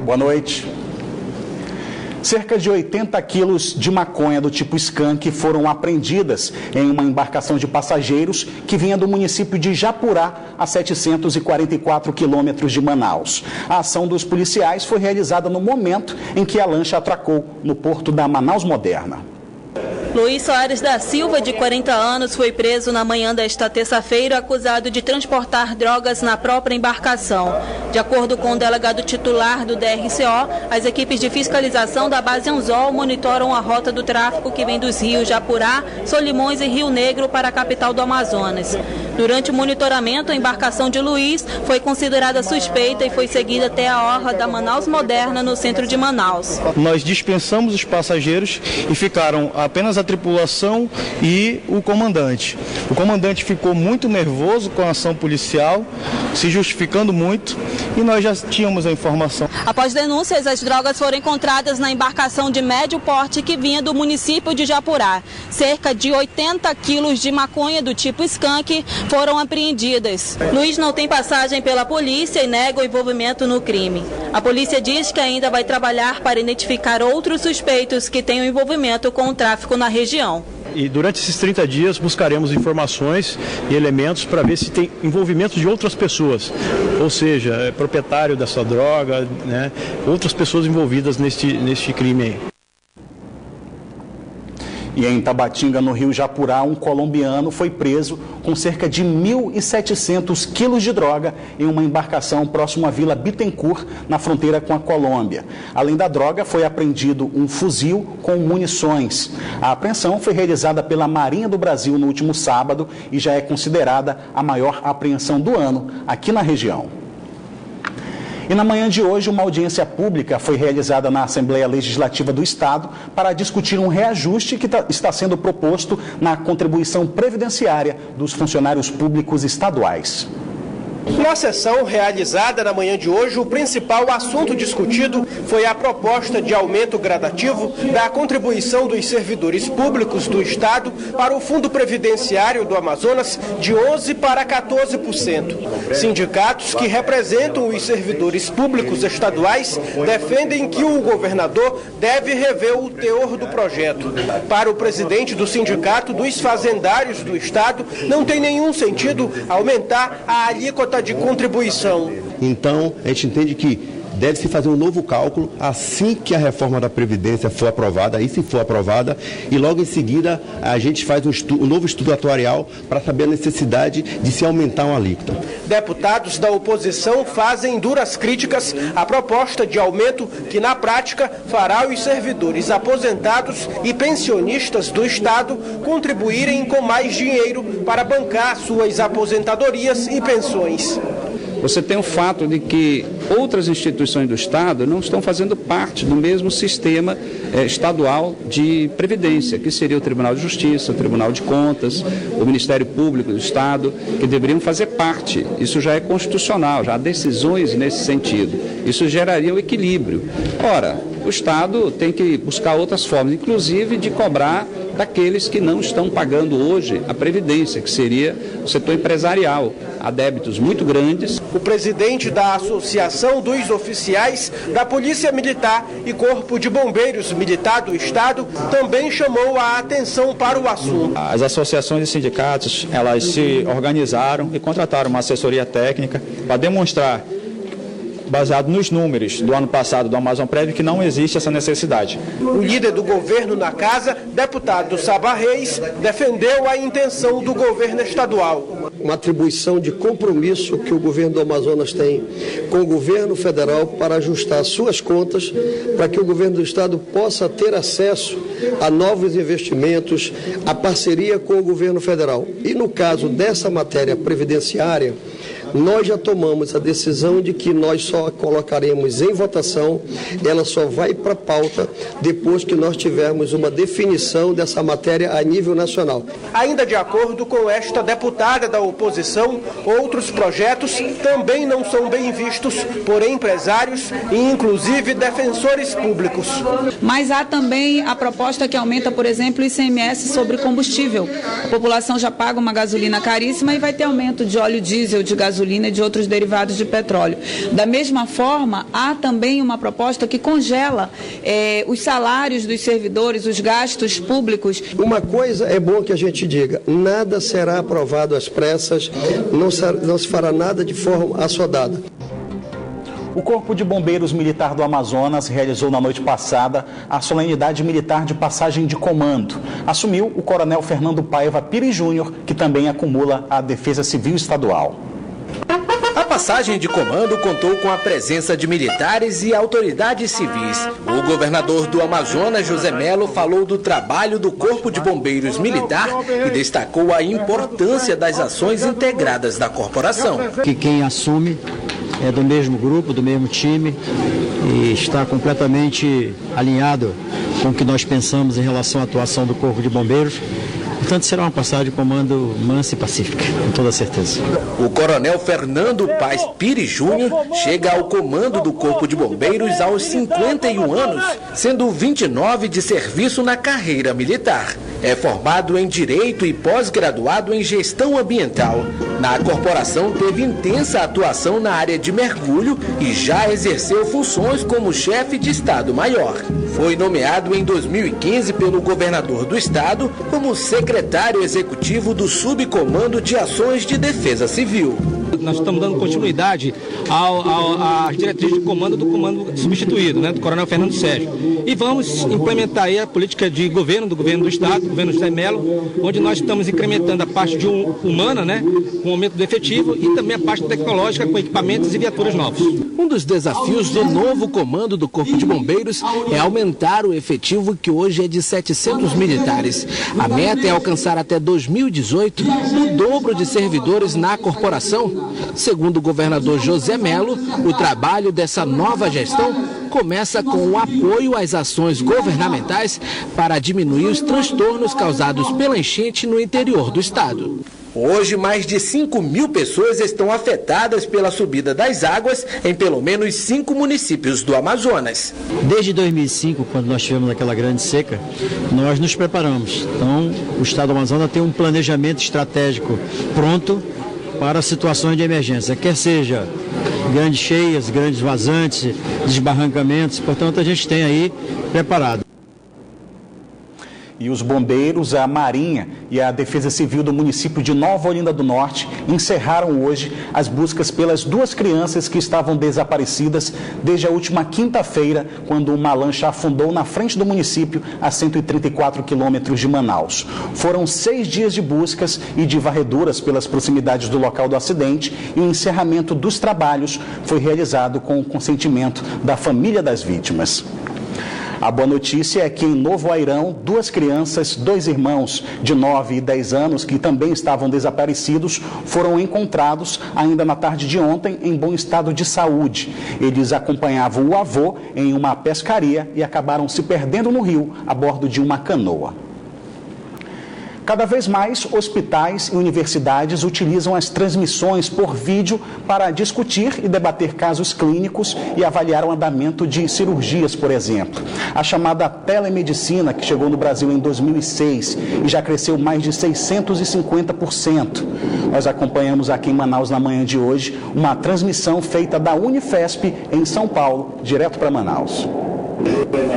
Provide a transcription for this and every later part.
Boa noite. Cerca de 80 quilos de maconha do tipo skunk foram apreendidas em uma embarcação de passageiros que vinha do município de Japurá, a 744 quilômetros de Manaus. A ação dos policiais foi realizada no momento em que a lancha atracou no porto da Manaus Moderna. Luiz Soares da Silva, de 40 anos, foi preso na manhã desta terça-feira acusado de transportar drogas na própria embarcação. De acordo com o delegado titular do DRCO, as equipes de fiscalização da base Anzol monitoram a rota do tráfico que vem dos rios Japurá, Solimões e Rio Negro para a capital do Amazonas. Durante o monitoramento, a embarcação de Luiz foi considerada suspeita e foi seguida até a orla da Manaus Moderna, no centro de Manaus. Nós dispensamos os passageiros e ficaram apenas a tripulação e o comandante. O comandante ficou muito nervoso com a ação policial, se justificando muito, e nós já tínhamos a informação. Após denúncias, as drogas foram encontradas na embarcação de médio porte que vinha do município de Japurá. Cerca de 80 quilos de maconha do tipo skunk foram apreendidas. Luiz não tem passagem pela polícia e nega o envolvimento no crime. A polícia diz que ainda vai trabalhar para identificar outros suspeitos que tenham envolvimento com o tráfico na região. E durante esses 30 dias buscaremos informações e elementos para ver se tem envolvimento de outras pessoas, ou seja, proprietário dessa droga, né, outras pessoas envolvidas neste crime aí. E em Tabatinga, no Rio Japurá, um colombiano foi preso com cerca de 1.700 quilos de droga em uma embarcação próximo à Vila Bittencourt, na fronteira com a Colômbia. Além da droga, foi apreendido um fuzil com munições. A apreensão foi realizada pela Marinha do Brasil no último sábado e já é considerada a maior apreensão do ano aqui na região. E na manhã de hoje, uma audiência pública foi realizada na Assembleia Legislativa do Estado para discutir um reajuste que está sendo proposto na contribuição previdenciária dos funcionários públicos estaduais. Na sessão realizada na manhã de hoje, o principal assunto discutido foi a proposta de aumento gradativo da contribuição dos servidores públicos do Estado para o Fundo Previdenciário do Amazonas de 11% para 14%. Sindicatos que representam os servidores públicos estaduais defendem que o governador deve rever o teor do projeto. Para o presidente do Sindicato dos Fazendários do Estado, não tem nenhum sentido aumentar a alíquota de contribuição. Então, a gente entende que deve-se fazer um novo cálculo assim que a reforma da Previdência for aprovada, aí se for aprovada, e logo em seguida a gente faz um novo estudo atuarial para saber a necessidade de se aumentar uma alíquota. Deputados da oposição fazem duras críticas à proposta de aumento que, na prática, fará os servidores aposentados e pensionistas do Estado contribuírem com mais dinheiro para bancar suas aposentadorias e pensões. Você tem o fato de que outras instituições do Estado não estão fazendo parte do mesmo sistema estadual de previdência, que seria o Tribunal de Justiça, o Tribunal de Contas, o Ministério Público do Estado, que deveriam fazer parte. Isso já é constitucional, já há decisões nesse sentido. Isso geraria um equilíbrio. Ora, o Estado tem que buscar outras formas, inclusive de cobrar daqueles que não estão pagando hoje a Previdência, que seria o setor empresarial. Há débitos muito grandes. O presidente da Associação dos Oficiais da Polícia Militar e Corpo de Bombeiros Militar do Estado também chamou a atenção para o assunto. As associações e sindicatos, elas se organizaram e contrataram uma assessoria técnica para demonstrar, baseado nos números do ano passado do Amazonprev, que não existe essa necessidade. O líder do governo na casa, deputado Saba Reis, defendeu a intenção do governo estadual. Uma atribuição de compromisso que o governo do Amazonas tem com o governo federal para ajustar suas contas, para que o governo do estado possa ter acesso a novos investimentos, a parceria com o governo federal. E no caso dessa matéria previdenciária, nós já tomamos a decisão de que nós só colocaremos em votação, ela só vai para a pauta depois que nós tivermos uma definição dessa matéria a nível nacional. Ainda de acordo com esta deputada da oposição, outros projetos também não são bem vistos por empresários e inclusive defensores públicos. Mas há também a proposta que aumenta, por exemplo, o ICMS sobre combustível. A população já paga uma gasolina caríssima e vai ter aumento de óleo diesel, de gasolina gasolina e de outros derivados de petróleo. Da mesma forma, há também uma proposta que congela os salários dos servidores, os gastos públicos. Uma coisa é bom que a gente diga, nada será aprovado às pressas, não se fará nada de forma assodada. O Corpo de Bombeiros Militar do Amazonas realizou na noite passada a solenidade militar de passagem de comando. Assumiu o coronel Fernando Paiva Pires Júnior, que também acumula a Defesa Civil Estadual. A passagem de comando contou com a presença de militares e autoridades civis. O governador do Amazonas, José Melo, falou do trabalho do Corpo de Bombeiros Militar e destacou a importância das ações integradas da corporação. Que quem assume é do mesmo grupo, do mesmo time e está completamente alinhado com o que nós pensamos em relação à atuação do Corpo de Bombeiros. Portanto, será uma passagem de comando mansa e pacífica, com toda certeza. O coronel Fernando Paz Pires Júnior chega ao comando do Corpo de Bombeiros aos 51 anos, sendo 29 de serviço na carreira militar. É formado em Direito e pós-graduado em Gestão Ambiental. Na corporação teve intensa atuação na área de mergulho e já exerceu funções como chefe de Estado-Maior. Foi nomeado em 2015 pelo governador do estado como secretário executivo do Subcomando de Ações de Defesa Civil. Nós estamos dando continuidade às diretrizes de comando do comando substituído, do coronel Fernando Sérgio. E vamos implementar aí a política de governo do estado, do governo José Melo, onde nós estamos incrementando a parte humana, com aumento do efetivo, e também a parte tecnológica com equipamentos e viaturas novos. Um dos desafios do novo comando do Corpo de Bombeiros é aumentar o efetivo, que hoje é de 700 militares. A meta é alcançar até 2018 o dobro de servidores na corporação. Segundo o governador José Melo, o trabalho dessa nova gestão começa com o apoio às ações governamentais para diminuir os transtornos causados pela enchente no interior do estado. Hoje, mais de 5.000 pessoas estão afetadas pela subida das águas em pelo menos 5 municípios do Amazonas. Desde 2005, quando nós tivemos aquela grande seca, nós nos preparamos. Então, o estado do Amazonas tem um planejamento estratégico pronto para situações de emergência, quer seja grandes cheias, grandes vazantes, desbarrancamentos, portanto a gente tem aí preparado. E os bombeiros, a Marinha e a Defesa Civil do município de Nova Olinda do Norte encerraram hoje as buscas pelas 2 crianças que estavam desaparecidas desde a última quinta-feira, quando uma lancha afundou na frente do município a 134 quilômetros de Manaus. Foram 6 dias de buscas e de varreduras pelas proximidades do local do acidente, e o encerramento dos trabalhos foi realizado com o consentimento da família das vítimas. A boa notícia é que em Novo Airão, 2 crianças, 2 irmãos de 9 e 10 anos que também estavam desaparecidos foram encontrados ainda na tarde de ontem em bom estado de saúde. Eles acompanhavam o avô em uma pescaria e acabaram se perdendo no rio a bordo de uma canoa. Cada vez mais, hospitais e universidades utilizam as transmissões por vídeo para discutir e debater casos clínicos e avaliar o andamento de cirurgias, por exemplo. A chamada telemedicina, que chegou no Brasil em 2006 e já cresceu mais de 650%. Nós acompanhamos aqui em Manaus na manhã de hoje uma transmissão feita da Unifesp em São Paulo, direto para Manaus.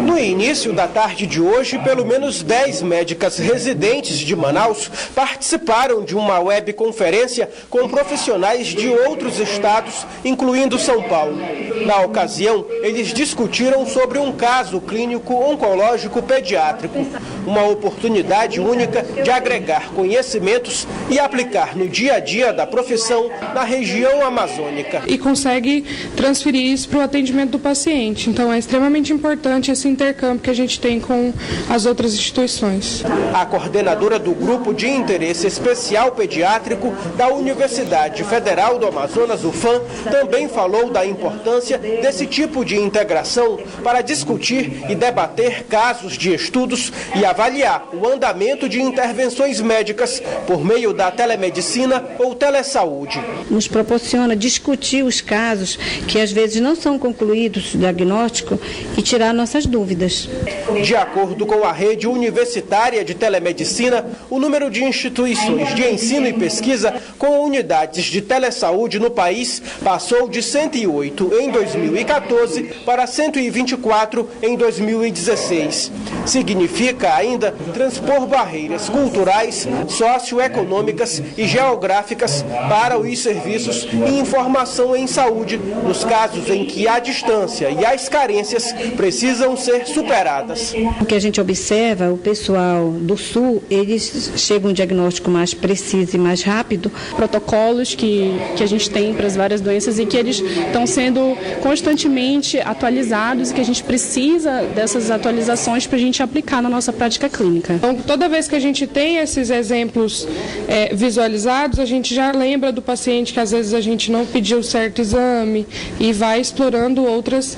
No início da tarde de hoje, pelo menos 10 médicas residentes de Manaus participaram de uma webconferência com profissionais de outros estados, incluindo São Paulo. Na ocasião, eles discutiram sobre um caso clínico oncológico pediátrico, uma oportunidade única de agregar conhecimentos e aplicar no dia a dia da profissão na região amazônica. E consegue transferir isso para o atendimento do paciente. Então é extremamente importante esse intercâmbio que a gente tem com as outras instituições. A coordenadora do Grupo de Interesse Especial Pediátrico da Universidade Federal do Amazonas, UFAM, também falou da importância desse tipo de integração para discutir e debater casos de estudos e avaliar o andamento de intervenções médicas por meio da telemedicina ou telesaúde. Nos proporciona discutir os casos que às vezes não são concluídos o diagnóstico e tirar nossas dúvidas. De acordo com a rede universitária de telemedicina, o número de instituições de ensino e pesquisa com unidades de telesaúde no país passou de 108 em 2014 para 124 em 2016. Significa ainda transpor barreiras culturais, socioeconômicas e geográficas para os serviços e informação em saúde, nos casos em que a distância e as carências precisam ser superadas. O que a gente observa, o pessoal do Sul, eles chegam a um diagnóstico mais preciso e mais rápido. Protocolos que a gente tem para as várias doenças e que eles estão sendo constantemente atualizados e que a gente precisa dessas atualizações para a gente aplicar na nossa prática clínica. Então, toda vez que a gente tem esses exemplos visualizados, a gente já lembra do paciente que às vezes a gente não pediu certo exame e vai explorando outras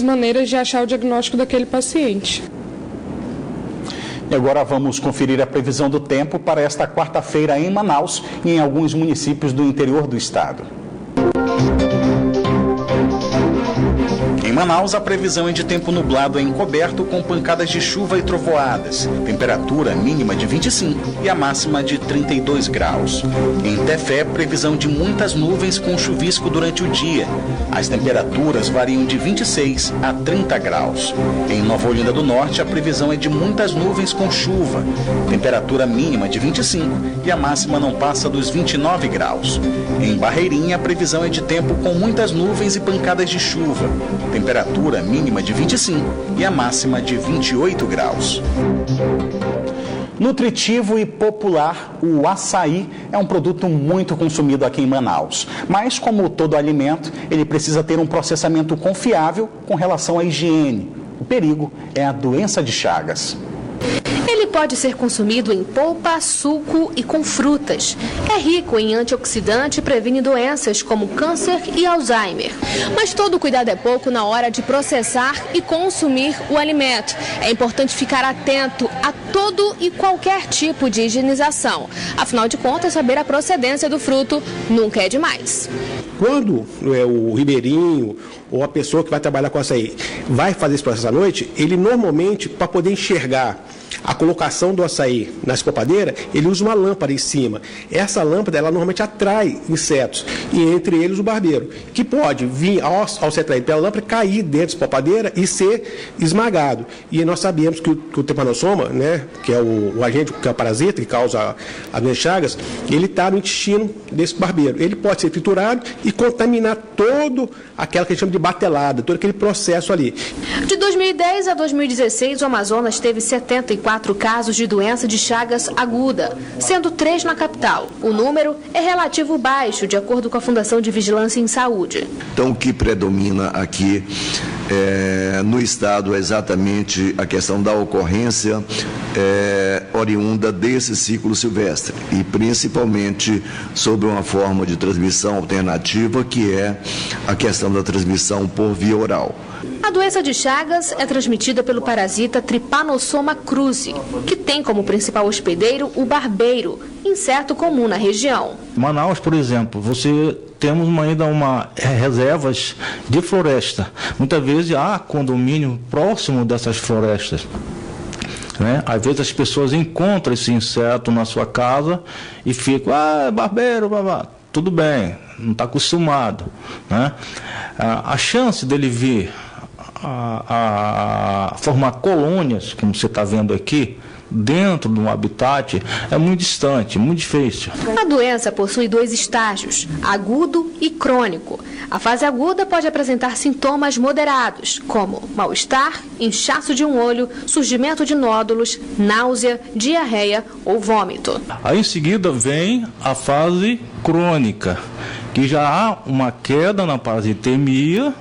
maneiras de achar o diagnóstico daquele paciente. E agora vamos conferir a previsão do tempo para esta quarta-feira em Manaus e em alguns municípios do interior do estado. Em Manaus, a previsão é de tempo nublado e encoberto com pancadas de chuva e trovoadas. Temperatura mínima de 25 e a máxima de 32 graus. Em Tefé, previsão de muitas nuvens com chuvisco durante o dia. As temperaturas variam de 26 a 30 graus. Em Nova Olinda do Norte, a previsão é de muitas nuvens com chuva. Temperatura mínima de 25 e a máxima não passa dos 29 graus. Em Barreirinha, a previsão é de tempo com muitas nuvens e pancadas de chuva. Temperatura mínima de 25 e a máxima de 28 graus. Nutritivo e popular, o açaí é um produto muito consumido aqui em Manaus. Mas, como todo alimento, ele precisa ter um processamento confiável com relação à higiene. O perigo é a doença de Chagas. Ele pode ser consumido em polpa, suco e com frutas. É rico em antioxidante e previne doenças como câncer e Alzheimer. Mas todo cuidado é pouco na hora de processar e consumir o alimento. É importante ficar atento a todo e qualquer tipo de higienização. Afinal de contas, saber a procedência do fruto nunca é demais. Quando o ribeirinho ou a pessoa que vai trabalhar com açaí vai fazer esse processo à noite, ele normalmente, para poder enxergar a colocação do açaí na escopadeira, ele usa uma lâmpada em cima. Essa lâmpada, ela normalmente atrai insetos, e entre eles o barbeiro, que pode vir, ao ser atraído pela lâmpada, cair dentro da escopadeira e ser esmagado. E nós sabemos que o Trypanosoma, né, que é o agente, que é o parasita que causa as doenças de Chagas, ele está no intestino desse barbeiro. Ele pode ser triturado e contaminar todo aquela que a gente chama de batelada, todo aquele processo ali. De 2010 a 2016, o Amazonas teve 74 casos de doença de Chagas aguda, sendo 3 na capital. O número é relativo baixo, de acordo com a Fundação de Vigilância em Saúde. Então, o que predomina aqui no estado é exatamente a questão da ocorrência oriunda desse ciclo silvestre e principalmente sobre uma forma de transmissão alternativa, que é a questão da transmissão por via oral. A doença de Chagas é transmitida pelo parasita Trypanosoma cruzi, que tem como principal hospedeiro o barbeiro, inseto comum na região. Manaus, por exemplo, temos ainda reservas de floresta. Muitas vezes há condomínio próximo dessas florestas. Às vezes as pessoas encontram esse inseto na sua casa e ficam, barbeiro, tudo bem, não está acostumado. A chance dele vir a formar colônias, como você está vendo aqui, dentro de um habitat, é muito distante, muito difícil. A doença possui 2 estágios, agudo e crônico. A fase aguda pode apresentar sintomas moderados, como mal-estar, inchaço de um olho, surgimento de nódulos, náusea, diarreia ou vômito. Aí em seguida vem a fase crônica, que já há uma queda na parasitemia,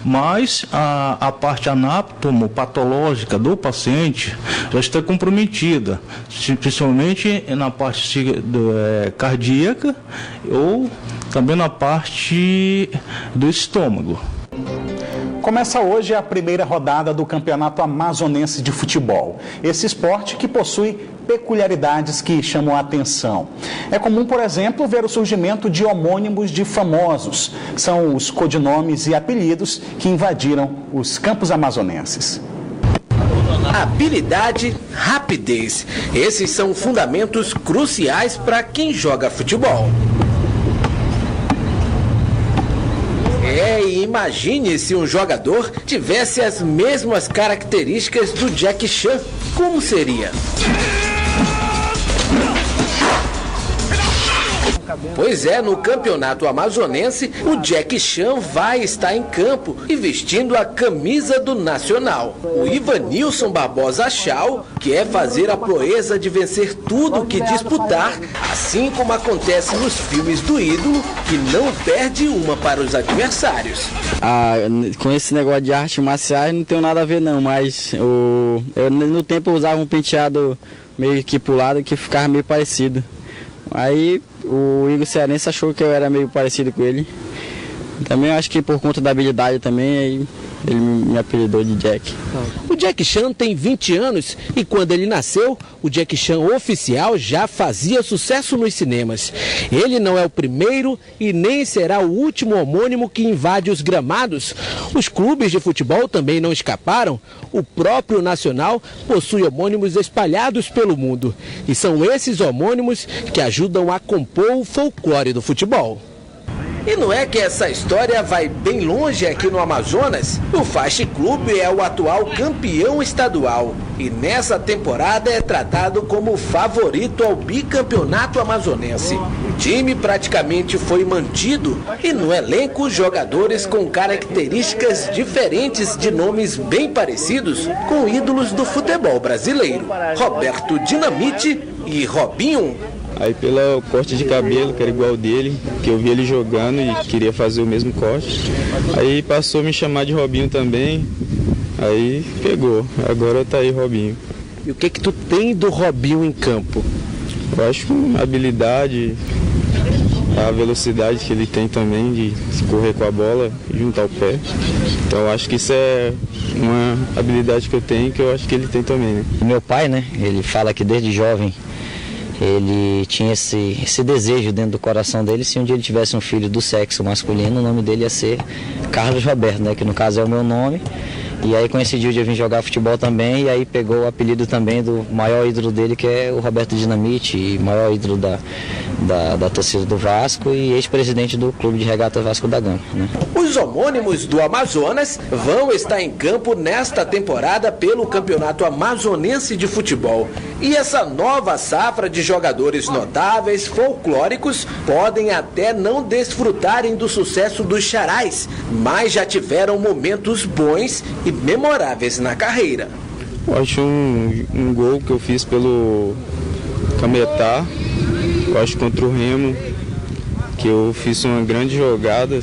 mas a parte anatomopatológica do paciente já está comprometida, principalmente na parte cardíaca ou também na parte do estômago. Começa hoje a primeira rodada do Campeonato Amazonense de Futebol. Esse esporte que possui peculiaridades que chamam a atenção. É comum, por exemplo, ver o surgimento de homônimos de famosos. São os codinomes e apelidos que invadiram os campos amazonenses. Habilidade, rapidez. Esses são fundamentos cruciais para quem joga futebol. E imagine se um jogador tivesse as mesmas características do Jack Chan. Como seria? Pois é, no campeonato amazonense, o Jack Chan vai estar em campo e vestindo a camisa do Nacional. O Ivanilson Barbosa Chau quer fazer a proeza de vencer tudo que disputar, assim como acontece nos filmes do ídolo, que não perde uma para os adversários. Com esse negócio de artes marciais não tenho nada a ver não, mas eu no tempo eu usava um penteado meio que pro lado que ficava meio parecido. Aí o Igor Cearense achou que eu era meio parecido com ele. Também acho que por conta da habilidade também, aí ele me apelidou de Jack. O Jack Chan tem 20 anos e quando ele nasceu, o Jack Chan oficial já fazia sucesso nos cinemas. Ele não é o primeiro e nem será o último homônimo que invade os gramados. Os clubes de futebol também não escaparam. O próprio Nacional possui homônimos espalhados pelo mundo. E são esses homônimos que ajudam a compor o folclore do futebol. E não é que essa história vai bem longe aqui no Amazonas? O Faixa Clube é o atual campeão estadual e nessa temporada é tratado como favorito ao bicampeonato amazonense. O time praticamente foi mantido e no elenco jogadores com características diferentes de nomes bem parecidos com ídolos do futebol brasileiro. Roberto Dinamite e Robinho. Aí pelo corte de cabelo, que era igual dele, que eu vi ele jogando e queria fazer o mesmo corte. Aí passou a me chamar de Robinho também, aí pegou. Agora tá aí Robinho. E o que tu tem do Robinho em campo? Eu acho a habilidade, a velocidade que ele tem também de correr com a bola e juntar o pé. Então eu acho que isso é uma habilidade que eu tenho que eu acho que ele tem também, né? Meu pai, né, ele fala que desde jovem ele tinha esse desejo dentro do coração dele, se um dia ele tivesse um filho do sexo masculino, o nome dele ia ser Carlos Roberto, né, que no caso é o meu nome. E aí coincidiu de eu vir jogar futebol também, e aí pegou o apelido também do maior ídolo dele, que é o Roberto Dinamite, e maior ídolo da torcida do Vasco e ex-presidente do Clube de Regata Vasco da Gama, né? Os homônimos do Amazonas vão estar em campo nesta temporada pelo Campeonato Amazonense de Futebol. E essa nova safra de jogadores notáveis, folclóricos, podem até não desfrutarem do sucesso dos Xarás, mas já tiveram momentos bons e memoráveis na carreira. Eu acho um gol que eu fiz pelo Cametá, eu acho contra o Remo, que eu fiz uma grande jogada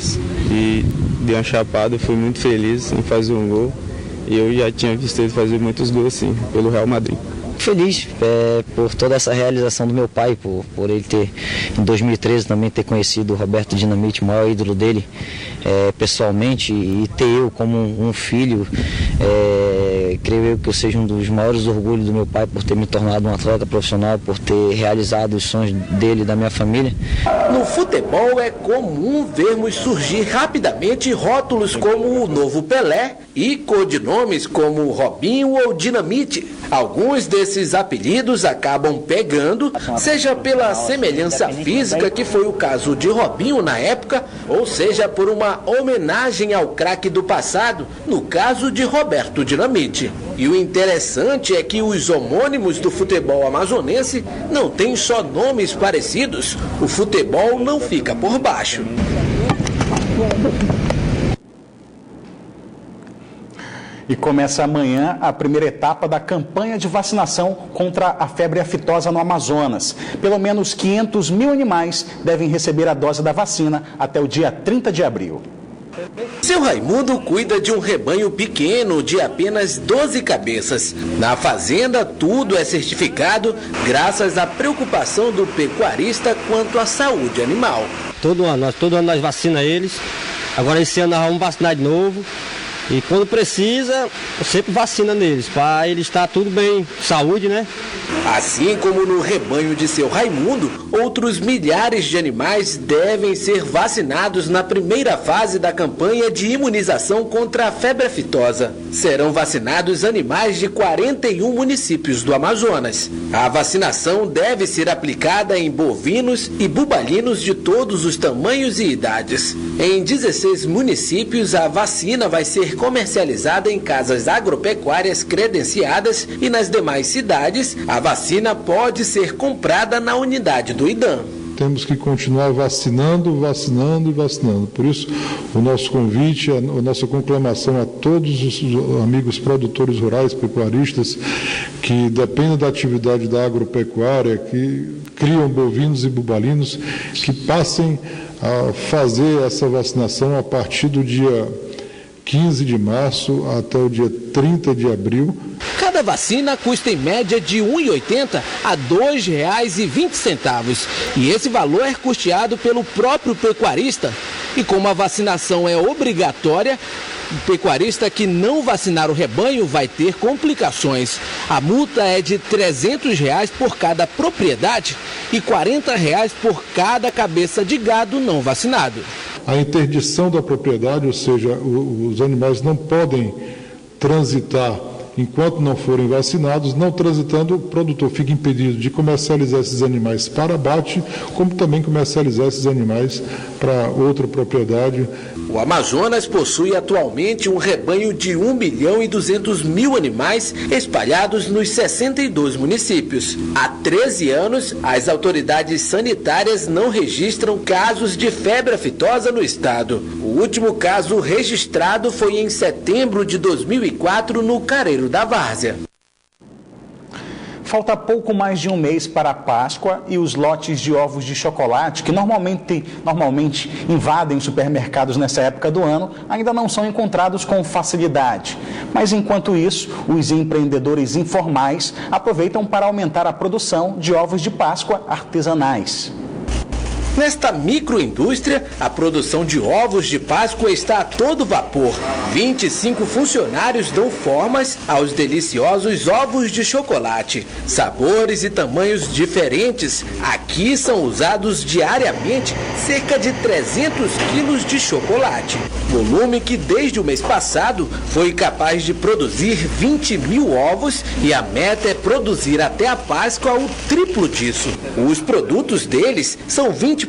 e dei uma chapada, fui muito feliz em fazer um gol. E eu já tinha visto ele fazer muitos gols assim, pelo Real Madrid. Feliz por toda essa realização do meu pai, por ele ter, em 2013, também ter conhecido o Roberto Dinamite, o maior ídolo dele, pessoalmente, e ter eu como um filho, creio eu que eu seja um dos maiores orgulhos do meu pai por ter me tornado um atleta profissional, por ter realizado os sonhos dele e da minha família. No futebol é comum vermos surgir rapidamente rótulos como o Novo Pelé e codinomes como Robinho ou Dinamite. Alguns desses apelidos acabam pegando, seja pela semelhança física, que foi o caso de Robinho na época, ou seja por uma homenagem ao craque do passado, no caso de Roberto Dinamite. E o interessante é que os homônimos do futebol amazonense não têm só nomes parecidos, o futebol não fica por baixo. E começa amanhã a primeira etapa da campanha de vacinação contra a febre aftosa no Amazonas. Pelo menos 500 mil animais devem receber a dose da vacina até o dia 30 de abril. Seu Raimundo cuida de um rebanho pequeno de apenas 12 cabeças. Na fazenda, tudo é certificado graças à preocupação do pecuarista quanto à saúde animal. Todo ano nós vacinamos eles. Agora esse ano nós vamos vacinar de novo. E quando precisa, sempre vacina neles, para eles estar tudo bem, saúde, né? Assim como no rebanho de seu Raimundo, outros milhares de animais devem ser vacinados na primeira fase da campanha de imunização contra a febre aftosa. Serão vacinados animais de 41 municípios do Amazonas. A vacinação deve ser aplicada em bovinos e bubalinos de todos os tamanhos e idades. Em 16 municípios, a vacina vai ser comercializada em casas agropecuárias credenciadas e nas demais cidades, a vacina pode ser comprada na unidade do IDAM. Temos que continuar vacinando, vacinando e vacinando. Por isso, o nosso convite, a nossa conclamação a todos os amigos produtores rurais, pecuaristas, que dependem da atividade da agropecuária, que criam bovinos e bubalinos, que passem a fazer essa vacinação a partir do dia 15 de março até o dia 30 de abril. Cada vacina custa em média de R$ 1,80 a R$ 2,20. E esse valor é custeado pelo próprio pecuarista. E como a vacinação é obrigatória, o pecuarista que não vacinar o rebanho vai ter complicações. A multa é de R$ 300 por cada propriedade e R$ 40 por cada cabeça de gado não vacinado. A interdição da propriedade, ou seja, os animais não podem transitar enquanto não forem vacinados. Não transitando, o produtor fica impedido de comercializar esses animais para abate, como também comercializar esses animais para outra propriedade. O Amazonas possui atualmente um rebanho de 1.200.000 animais espalhados nos 62 municípios. Há 13 anos, as autoridades sanitárias não registram casos de febre aftosa no estado. O último caso registrado foi em setembro de 2004 no Careiro da Várzea. Falta pouco mais de um mês para a Páscoa e os lotes de ovos de chocolate, que normalmente invadem os supermercados nessa época do ano, ainda não são encontrados com facilidade. Mas enquanto isso, os empreendedores informais aproveitam para aumentar a produção de ovos de Páscoa artesanais. Nesta microindústria, a produção de ovos de Páscoa está a todo vapor. 25 funcionários dão formas aos deliciosos ovos de chocolate. Sabores e tamanhos diferentes. Aqui são usados diariamente cerca de 300 quilos de chocolate. Volume que desde o mês passado foi capaz de produzir 20.000 ovos e a meta é produzir até a Páscoa o triplo disso. Os produtos deles são 20%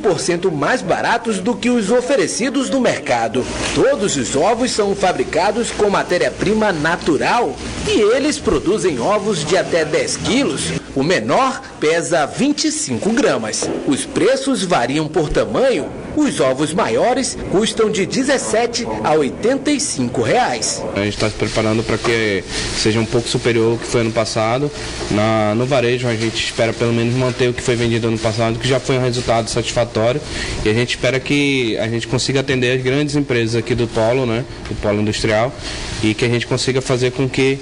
mais baratos do que os oferecidos no mercado. Todos os ovos são fabricados com matéria-prima natural e eles produzem ovos de até 10 quilos. O menor pesa 25 gramas. Os preços variam por tamanho. Os ovos maiores custam de 17 a 85 reais. A gente está se preparando para que seja um pouco superior ao que foi ano passado. No varejo, a gente espera pelo menos manter o que foi vendido ano passado, que já foi um resultado satisfatório. E a gente espera que a gente consiga atender as grandes empresas aqui do polo, né, do polo industrial, e que a gente consiga fazer com que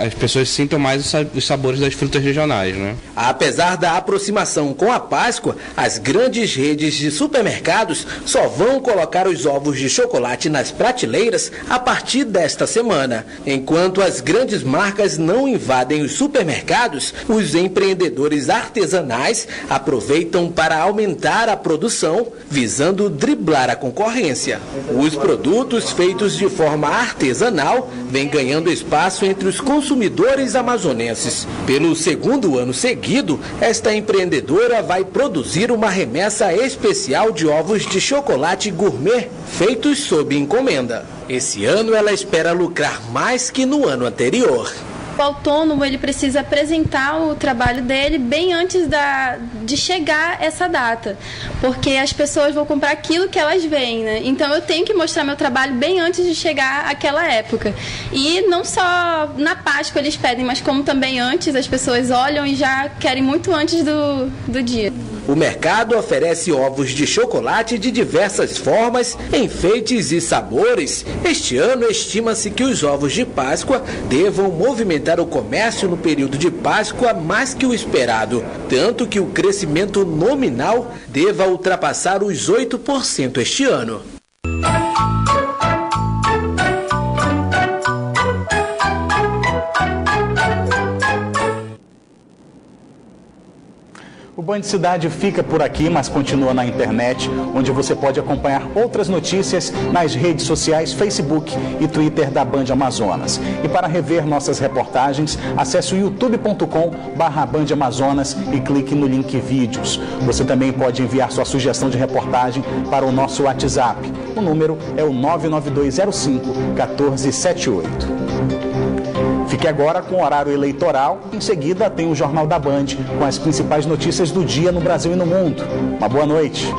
as pessoas sintam mais os sabores das frutas regionais, né? Apesar da aproximação com a Páscoa, as grandes redes de supermercados só vão colocar os ovos de chocolate nas prateleiras a partir desta semana. Enquanto as grandes marcas não invadem os supermercados, os empreendedores artesanais aproveitam para aumentar a produção, visando driblar a concorrência. Os produtos feitos de forma artesanal vêm ganhando espaço entre os consumidores amazonenses. Pelo segundo ano seguido, esta empreendedora vai produzir uma remessa especial de ovos de chocolate gourmet feitos sob encomenda. Esse ano ela espera lucrar mais que no ano anterior. O autônomo ele precisa apresentar o trabalho dele bem antes de chegar essa data, porque as pessoas vão comprar aquilo que elas veem, né? Então eu tenho que mostrar meu trabalho bem antes de chegar aquela época. E não só na Páscoa eles pedem, mas como também antes, as pessoas olham e já querem muito antes do dia. O mercado oferece ovos de chocolate de diversas formas, enfeites e sabores. Este ano estima-se que os ovos de Páscoa devam movimentar o comércio no período de Páscoa mais que o esperado, tanto que o crescimento nominal deva ultrapassar os 8% este ano. Band Cidade fica por aqui, mas continua na internet, onde você pode acompanhar outras notícias nas redes sociais, Facebook e Twitter da Band Amazonas. E para rever nossas reportagens, acesse o youtube.com/Band Amazonas e clique no link vídeos. Você também pode enviar sua sugestão de reportagem para o nosso WhatsApp. O número é o 99205-1478. Fique agora com o horário eleitoral. Em seguida, tem o Jornal da Band, com as principais notícias do dia no Brasil e no mundo. Uma boa noite.